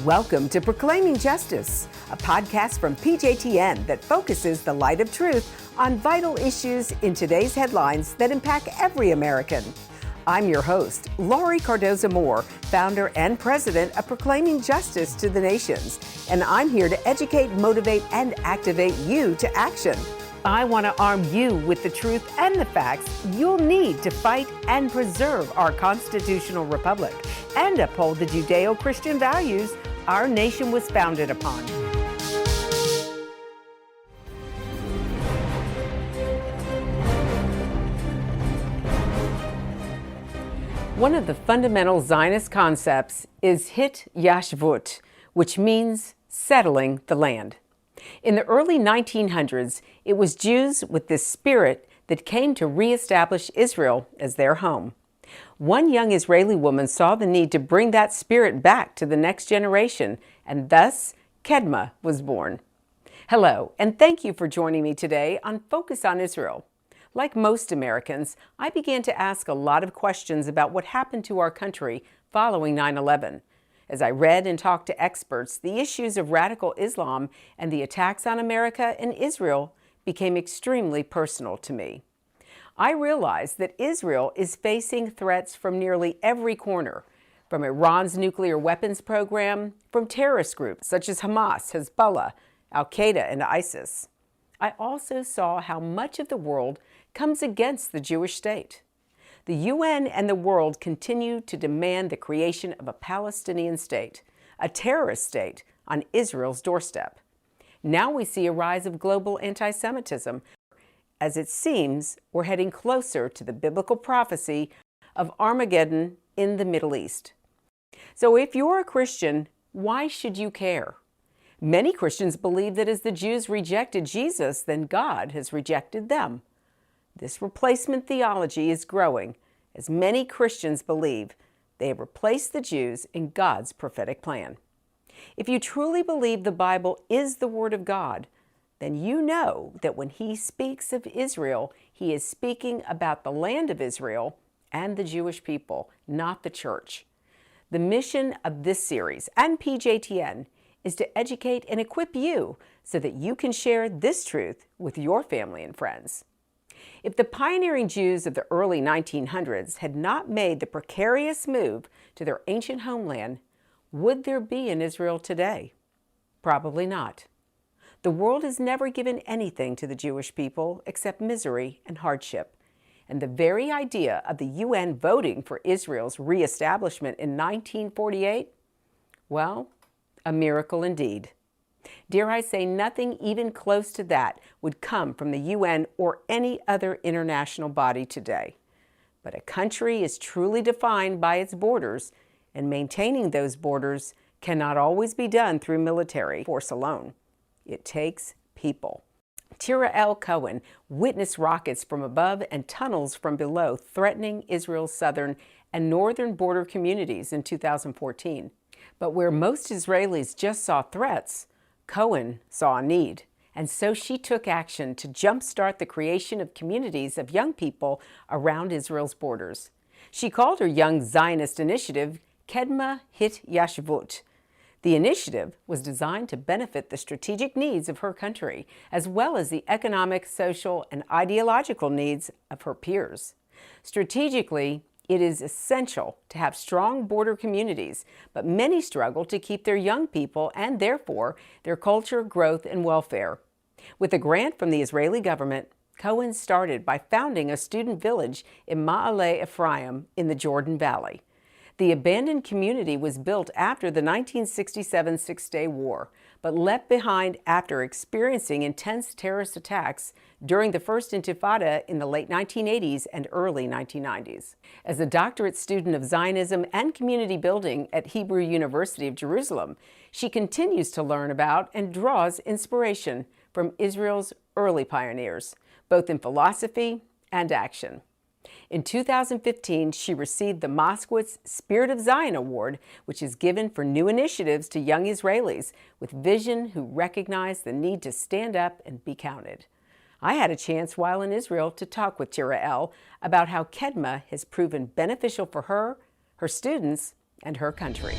Welcome to Proclaiming Justice, a podcast from PJTN that focuses the light of truth on vital issues in today's headlines that impact every American. I'm your host, Laurie Cardoza-Moore, founder and president of Proclaiming Justice to the Nations, and I'm here to educate, motivate, and activate you to action. I want to arm you with the truth and the facts you'll need to fight and preserve our constitutional republic and uphold the Judeo-Christian values our nation was founded upon. One of the fundamental Zionist concepts is Hityashvut, which means settling the land. In the early 1900s, it was Jews with this spirit that came to reestablish Israel as their home. One young Israeli woman saw the need to bring that spirit back to the next generation, and thus Kedma was born. Hello, and thank you for joining me today on Focus on Israel. Like most Americans, I began to ask a lot of questions about what happened to our country following 9/11. As I read and talked to experts, the issues of radical Islam and the attacks on America and Israel became extremely personal to me. I realized that Israel is facing threats from nearly every corner, from Iran's nuclear weapons program, from terrorist groups such as Hamas, Hezbollah, Al-Qaeda, and ISIS. I also saw how much of the world comes against the Jewish state. The UN and the world continue to demand the creation of a Palestinian state, a terrorist state, on Israel's doorstep. Now we see a rise of global anti-Semitism, as it seems we're heading closer to the biblical prophecy of Armageddon in the Middle East. So if you're a Christian, why should you care? Many Christians believe that as the Jews rejected Jesus, then God has rejected them. This replacement theology is growing as many Christians believe they have replaced the Jews in God's prophetic plan. If you truly believe the Bible is the Word of God, then you know that when He speaks of Israel, He is speaking about the land of Israel and the Jewish people, not the church. The mission of this series and PJTN is to educate and equip you so that you can share this truth with your family and friends. If the pioneering Jews of the early 1900s had not made the precarious move to their ancient homeland, would there be an Israel today? Probably not. The world has never given anything to the Jewish people except misery and hardship. And the very idea of the UN voting for Israel's reestablishment in 1948, well, a miracle indeed. Dare I say, nothing even close to that would come from the UN or any other international body today. But a country is truly defined by its borders, and maintaining those borders cannot always be done through military force alone. It takes people. Tira L. Cohen witnessed rockets from above and tunnels from below threatening Israel's southern and northern border communities in 2014. But where most Israelis just saw threats, Cohen saw a need, and so she took action to jumpstart the creation of communities of young people around Israel's borders. She called her young Zionist initiative Kedma Hityashvut. The initiative was designed to benefit the strategic needs of her country, as well as the economic, social, and ideological needs of her peers. Strategically, it is essential to have strong border communities, but many struggle to keep their young people and, therefore, their culture, growth, and welfare. With a grant from the Israeli government, Cohen started by founding a student village in Ma'ale Ephraim in the Jordan Valley. The abandoned community was built after the 1967 Six-Day War, but left behind after experiencing intense terrorist attacks during the First Intifada in the late 1980s and early 1990s. As a doctorate student of Zionism and community building at Hebrew University of Jerusalem, she continues to learn about and draws inspiration from Israel's early pioneers, both in philosophy and action. In 2015, she received the Moskowitz Spirit of Zion Award, which is given for new initiatives to young Israelis with vision who recognize the need to stand up and be counted. I had a chance while in Israel to talk with Tira L. about how Kedma has proven beneficial for her, her students, and her country.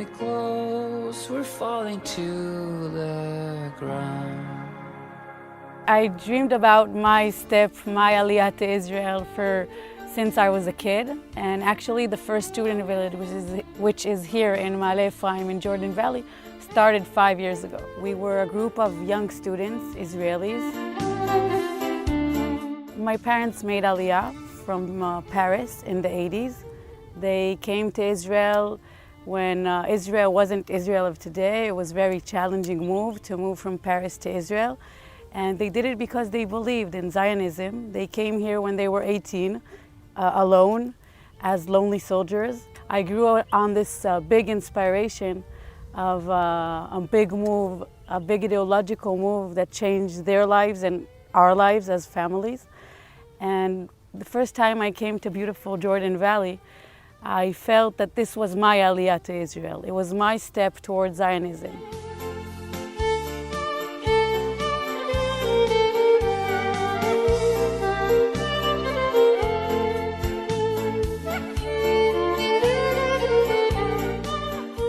me close, we're falling to the ground. I dreamed about my step, my Aliyah to Israel since I was a kid. And actually the first student village, which is here in Ma'ale Ephraim in Jordan Valley, started 5 years ago. We were a group of young students, Israelis. My parents made Aliyah from Paris in the 80s. They came to Israel when Israel wasn't Israel of today. It was a very challenging move to move from Paris to Israel. And they did it because they believed in Zionism. They came here when they were 18, alone, as lonely soldiers. I grew up on this big inspiration of a big move, a big ideological move that changed their lives and our lives as families. And the first time I came to beautiful Jordan Valley, I felt that this was my Aliyah to Israel. It was my step towards Zionism.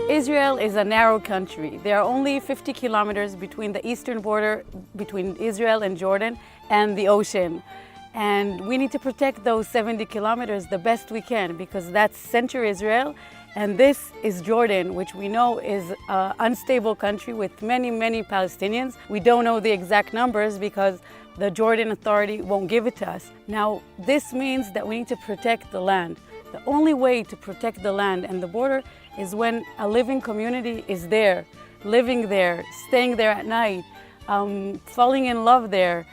Israel is a narrow country. There are only 50 kilometers between the eastern border between Israel and Jordan and the ocean. And we need to protect those 70 kilometers the best we can, because that's Central Israel, and this is Jordan, which we know is an unstable country with many, many Palestinians. We don't know the exact numbers because the Jordan Authority won't give it to us. Now, this means that we need to protect the land. The only way to protect the land and the border is when a living community is there, living there, staying there at night, falling in love there,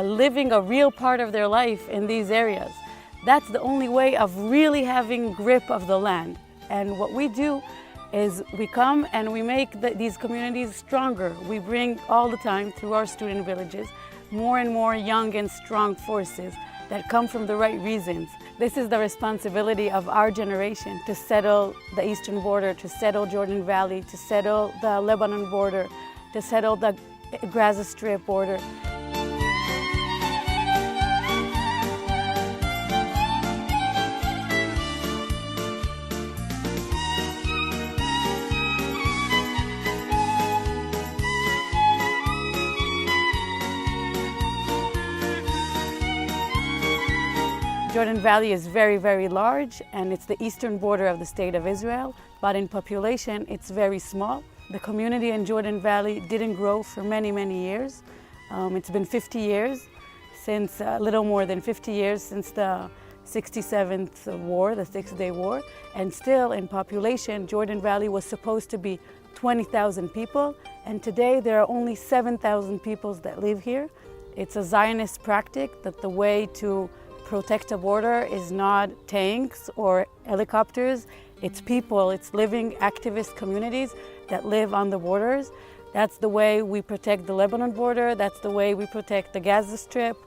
living a real part of their life in these areas. That's the only way of really having grip of the land. And what we do is we come and we make these communities stronger. We bring all the time through our student villages more and more young and strong forces that come from the right reasons. This is the responsibility of our generation to settle the eastern border, to settle Jordan Valley, to settle the Lebanon border, to settle the Gaza Strip border. Jordan Valley is very, very large, and it's the eastern border of the state of Israel, but in population it's very small. The community in Jordan Valley didn't grow for many, many years. It's been 50 years since, a little more than 50 years since the 67th war, the Six-Day War, and still in population, Jordan Valley was supposed to be 20,000 people, and today there are only 7,000 people that live here. It's a Zionist practice that the way to protect a border is not tanks or helicopters, it's people, it's living activist communities that live on the borders. That's the way we protect the Lebanon border, that's the way we protect the Gaza Strip,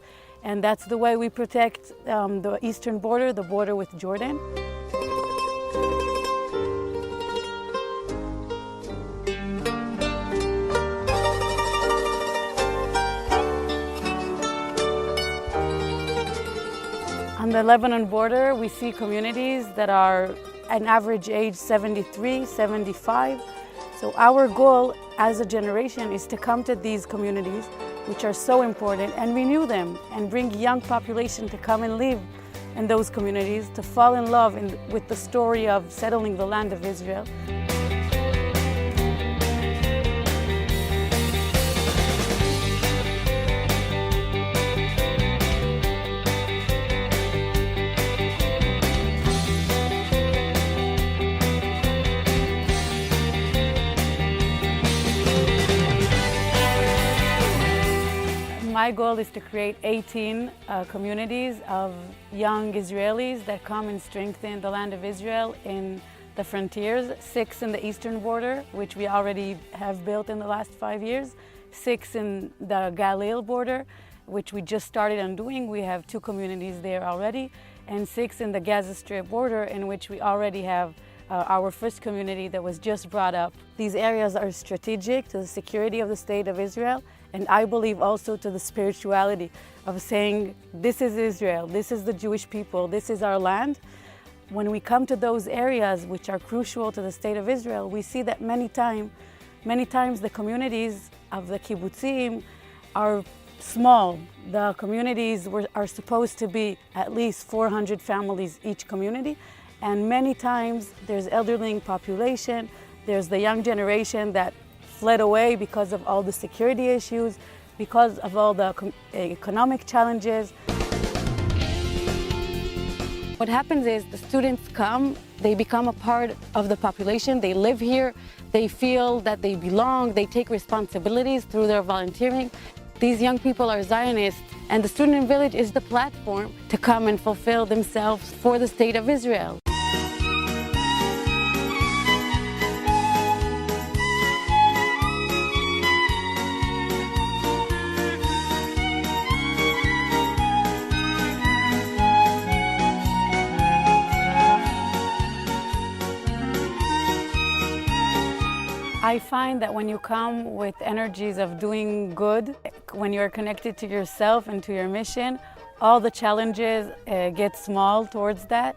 and that's the way we protect the eastern border, the border with Jordan. On the Lebanon border, we see communities that are an average age 73, 75. So our goal as a generation is to come to these communities, which are so important, and renew them and bring young population to come and live in those communities, to fall in love with the story of settling the land of Israel. My goal is to create 18 communities of young Israelis that come and strengthen the land of Israel in the frontiers, 6 in the eastern border, which we already have built in the last 5 years, 6 in the Galilee border, which we just started on doing. We have 2 communities there already, and 6 in the Gaza Strip border, in which we already have our first community that was just brought up. These areas are strategic to the security of the state of Israel, and I believe also to the spirituality of saying, this is Israel, this is the Jewish people, this is our land. When we come to those areas which are crucial to the state of Israel, we see that many times the communities of the kibbutzim are small. The communities are supposed to be at least 400 families each community, and many times there's elderly population, there's the young generation that fled away because of all the security issues, because of all the economic challenges. What happens is the students come, they become a part of the population, they live here, they feel that they belong, they take responsibilities through their volunteering. These young people are Zionists, and the Student Village is the platform to come and fulfill themselves for the state of Israel. I find that when you come with energies of doing good, when you're connected to yourself and to your mission, all the challenges get small towards that.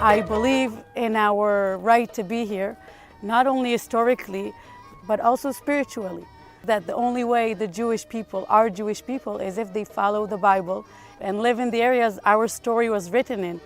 I believe in our right to be here, not only historically, but also spiritually. That the only way the Jewish people are Jewish people is if they follow the Bible and live in the areas our story was written in.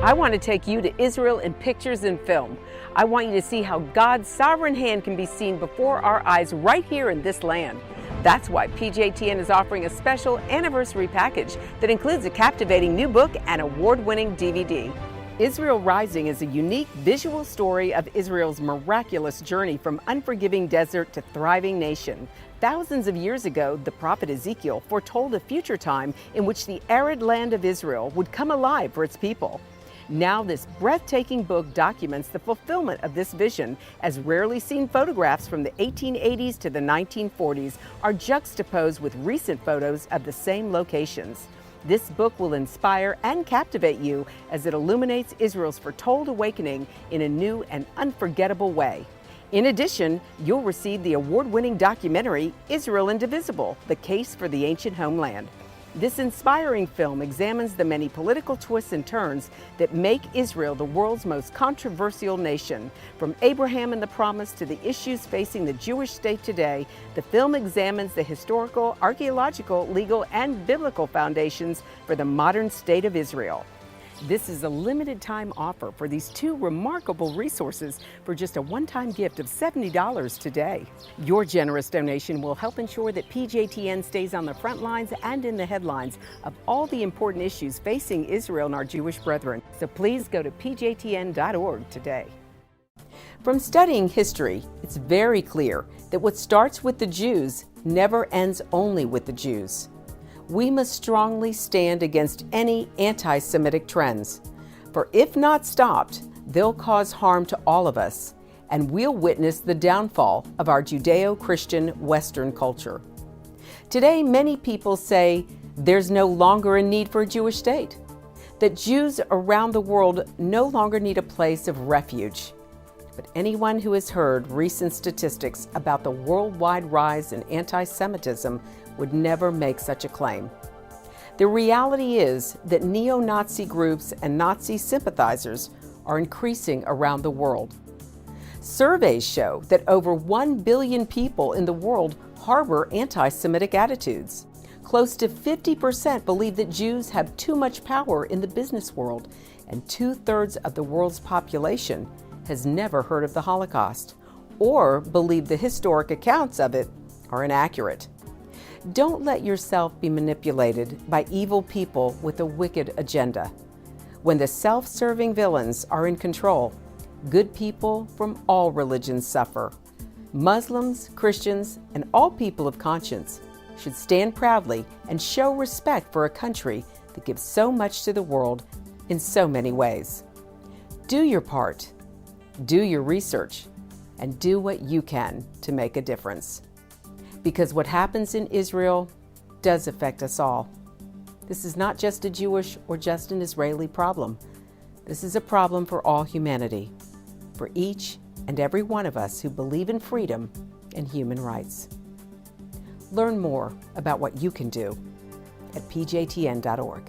I want to take you to Israel in pictures and film. I want you to see how God's sovereign hand can be seen before our eyes right here in this land. That's why PJTN is offering a special anniversary package that includes a captivating new book and award-winning DVD. Israel Rising is a unique visual story of Israel's miraculous journey from unforgiving desert to thriving nation. Thousands of years ago, the prophet Ezekiel foretold a future time in which the arid land of Israel would come alive for its people. Now this breathtaking book documents the fulfillment of this vision, as rarely seen photographs from the 1880s to the 1940s are juxtaposed with recent photos of the same locations. This book will inspire and captivate you as it illuminates Israel's foretold awakening in a new and unforgettable way. In addition, you'll receive the award-winning documentary, Israel Indivisible: The Case for the Ancient Homeland. This inspiring film examines the many political twists and turns that make Israel the world's most controversial nation. From Abraham and the Promise to the issues facing the Jewish state today, the film examines the historical, archaeological, legal, and biblical foundations for the modern state of Israel. This is a limited time offer for these two remarkable resources for just a one-time gift of $70 today. Your generous donation will help ensure that PJTN stays on the front lines and in the headlines of all the important issues facing Israel and our Jewish brethren. So please go to pjtn.org today. From studying history, it's very clear that what starts with the Jews never ends only with the Jews. We must strongly stand against any anti-Semitic trends, for if not stopped, they'll cause harm to all of us, and we'll witness the downfall of our Judeo-Christian Western culture. Today, many people say there's no longer a need for a Jewish state, that Jews around the world no longer need a place of refuge. But anyone who has heard recent statistics about the worldwide rise in anti-Semitism would never make such a claim. The reality is that neo-Nazi groups and Nazi sympathizers are increasing around the world. Surveys show that over 1 billion people in the world harbor anti-Semitic attitudes. Close to 50% believe that Jews have too much power in the business world, and 2/3 of the world's population has never heard of the Holocaust or believe the historic accounts of it are inaccurate. Don't let yourself be manipulated by evil people with a wicked agenda. When the self-serving villains are in control, good people from all religions suffer. Muslims, Christians, and all people of conscience should stand proudly and show respect for a country that gives so much to the world in so many ways. Do your part, do your research, and do what you can to make a difference. Because what happens in Israel does affect us all. This is not just a Jewish or just an Israeli problem. This is a problem for all humanity, for each and every one of us who believe in freedom and human rights. Learn more about what you can do at pjtn.org.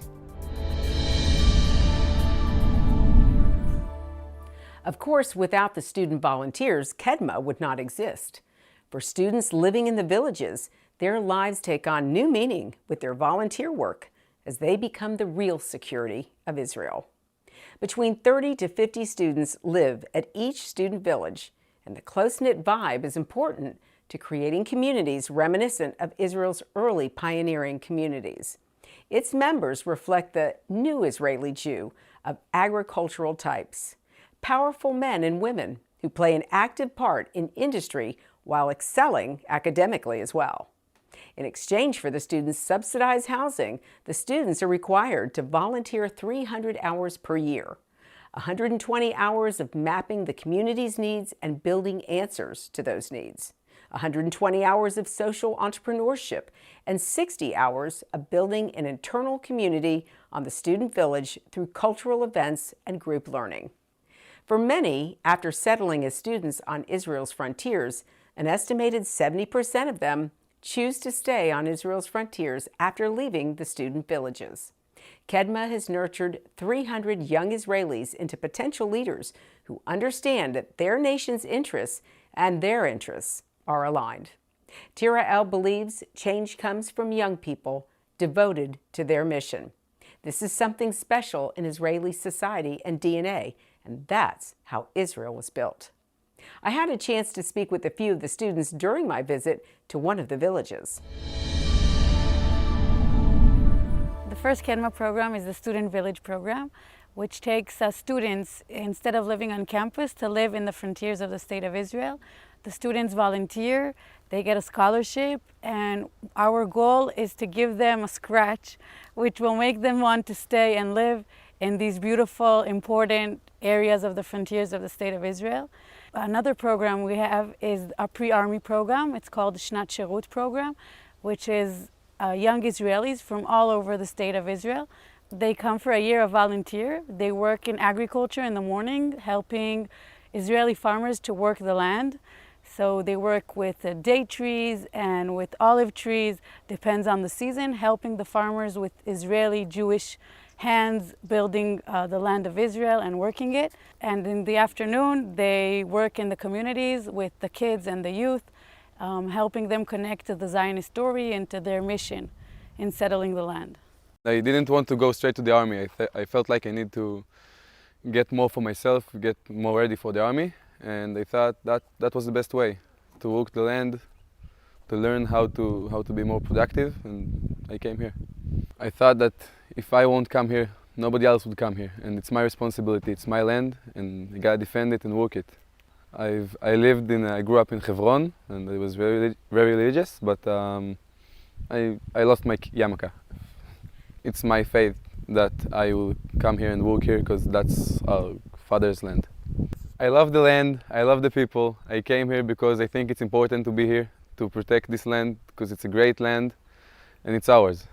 Of course, without the student volunteers, Kedma would not exist. For students living in the villages, their lives take on new meaning with their volunteer work as they become the real security of Israel. Between 30 to 50 students live at each student village, and the close-knit vibe is important to creating communities reminiscent of Israel's early pioneering communities. Its members reflect the new Israeli Jew of agricultural types, powerful men and women who play an active part in industry while excelling academically as well. In exchange for the students' subsidized housing, the students are required to volunteer 300 hours per year, 120 hours of mapping the community's needs and building answers to those needs, 120 hours of social entrepreneurship, and 60 hours of building an internal community on the student village through cultural events and group learning. For many, after settling as students on Israel's frontiers, an estimated 70% of them choose to stay on Israel's frontiers after leaving the student villages. Kedma has nurtured 300 young Israelis into potential leaders who understand that their nation's interests and their interests are aligned. Tira El believes change comes from young people devoted to their mission. This is something special in Israeli society and DNA, and that's how Israel was built. I had a chance to speak with a few of the students during my visit to one of the villages. The first Kedma program is the Student Village program, which takes students, instead of living on campus, to live in the frontiers of the State of Israel. The students volunteer, they get a scholarship, and our goal is to give them a scratch, which will make them want to stay and live in these beautiful, important areas of the frontiers of the State of Israel. Another program we have is a pre-army program. It's called the Shnat Shirut program, which is young Israelis from all over the State of Israel. They come for a year of volunteer. They work in agriculture in the morning, helping Israeli farmers to work the land. So they work with date trees and with olive trees, depends on the season, helping the farmers with Israeli Jewish hands building the land of Israel and working it. And in the afternoon, they work in the communities with the kids and the youth, helping them connect to the Zionist story and to their mission in settling the land. I didn't want to go straight to the army. I felt like I need to get more for myself, get more ready for the army, and I thought that was the best way to work the land, to learn how to be more productive, and I came here. I thought that if I won't come here, nobody else would come here, and it's my responsibility, it's my land, and I gotta defend it and work it. I grew up in Hebron, and I was very religious, but I lost my yarmulke. It's my faith that I will come here and work here because that's our father's land. I love the land, I love the people. I came here because I think it's important to be here, to protect this land, because it's a great land and it's ours.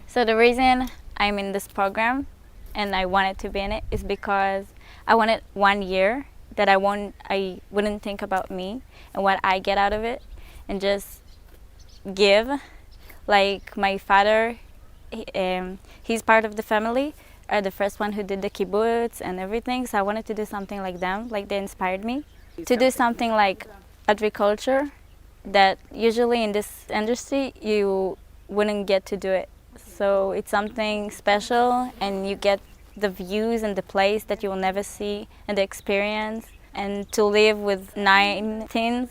So the reason I'm in this program and I wanted to be in it is because I wanted 1 year that I wouldn't think about me and what I get out of it, and just give. Like my father, he's part of the family, the first one who did the kibbutz and everything, so I wanted to do something like them, like they inspired me. To do something like agriculture that usually in this industry you wouldn't get to do it. So it's something special, and you get the views and the place that you will never see, and the experience, and to live with 9 teens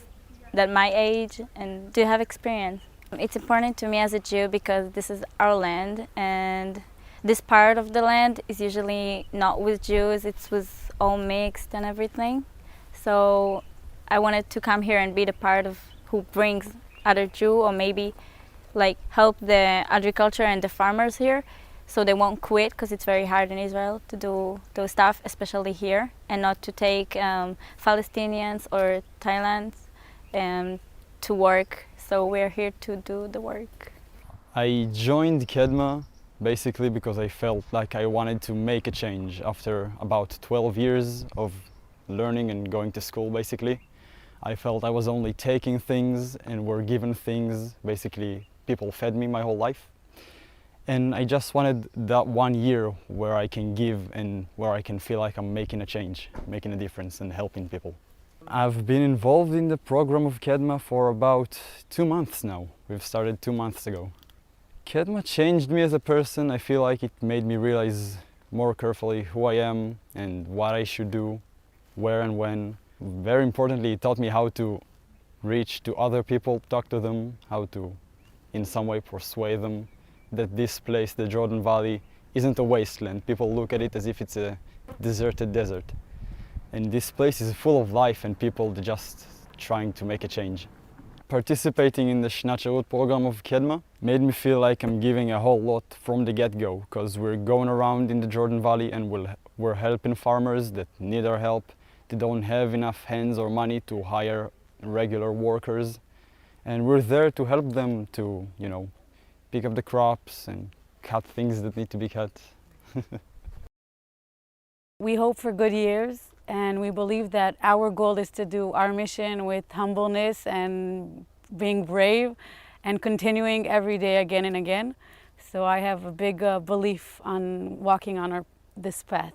that my age and to have experience. It's important to me as a Jew because this is our land, and this part of the land is usually not with Jews, it's with all mixed and everything. So I wanted to come here and be the part of who brings other Jew, or maybe like help the agriculture and the farmers here so they won't quit, because it's very hard in Israel to do those stuff, especially here, and not to take Palestinians or Thailand to work. So we're here to do the work. I joined Kedma basically because I felt like I wanted to make a change after about 12 years of learning and going to school basically. I felt I was only taking things and were given things, basically people fed me my whole life. And I just wanted that 1 year where I can give and where I can feel like I'm making a change, making a difference and helping people. I've been involved in the program of Kedma for about 2 months now. We've started 2 months ago. Kedma changed me as a person. I feel like it made me realize more carefully who I am and what I should do, where and when. Very importantly, it taught me how to reach to other people, talk to them, how to in some way persuade them that this place, the Jordan Valley, isn't a wasteland. People look at it as if it's a deserted desert. And this place is full of life and people just trying to make a change. Participating in the Hityashvut program of Kedma made me feel like I'm giving a whole lot from the get-go, because we're going around in the Jordan Valley and we're helping farmers that need our help. They don't have enough hands or money to hire regular workers. And we're there to help them to, pick up the crops and cut things that need to be cut. We hope for good years, and we believe that our goal is to do our mission with humbleness and being brave and continuing every day again and again. So I have a big belief on walking on this path.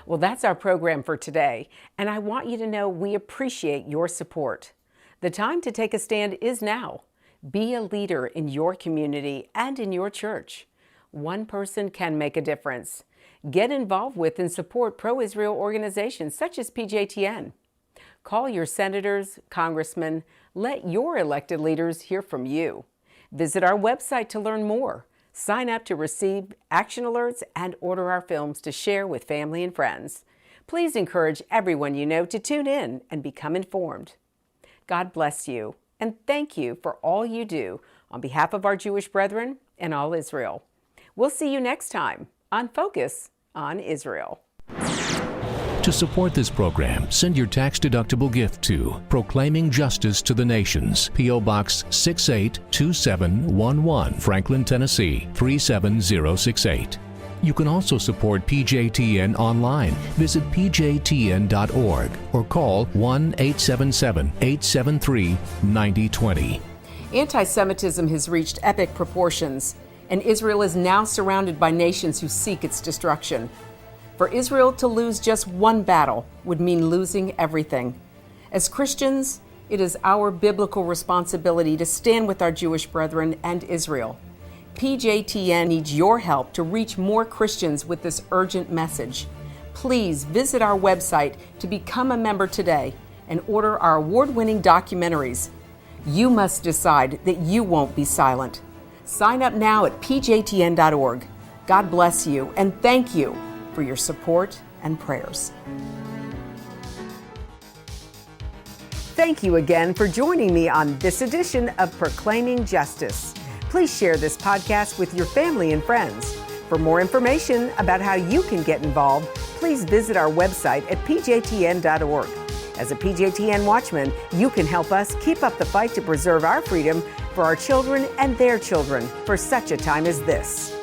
Well, that's our program for today, and I want you to know we appreciate your support. The time to take a stand is now. Be a leader in your community and in your church. One person can make a difference. Get involved with and support pro-Israel organizations such as PJTN. Call your senators, congressmen. Let your elected leaders hear from you. Visit our website to learn more. Sign up to receive action alerts and order our films to share with family and friends. Please encourage everyone you know to tune in and become informed. God bless you, and thank you for all you do on behalf of our Jewish brethren and all Israel. We'll see you next time on Focus on Israel. To support this program, send your tax-deductible gift to Proclaiming Justice to the Nations, P.O. Box 682711, Franklin, Tennessee 37068. You can also support PJTN online. Visit pjtn.org or call 1-877-873-9020. Anti-Semitism has reached epic proportions, and Israel is now surrounded by nations who seek its destruction. For Israel to lose just one battle would mean losing everything. As Christians, it is our biblical responsibility to stand with our Jewish brethren and Israel. PJTN needs your help to reach more Christians with this urgent message. Please visit our website to become a member today and order our award-winning documentaries. You must decide that you won't be silent. Sign up now at pjtn.org. God bless you, and thank you for your support and prayers. Thank you again for joining me on this edition of Proclaiming Justice. Please share this podcast with your family and friends. For more information about how you can get involved, please visit our website at pjtn.org. As a PJTN Watchman, you can help us keep up the fight to preserve our freedom for our children and their children for such a time as this.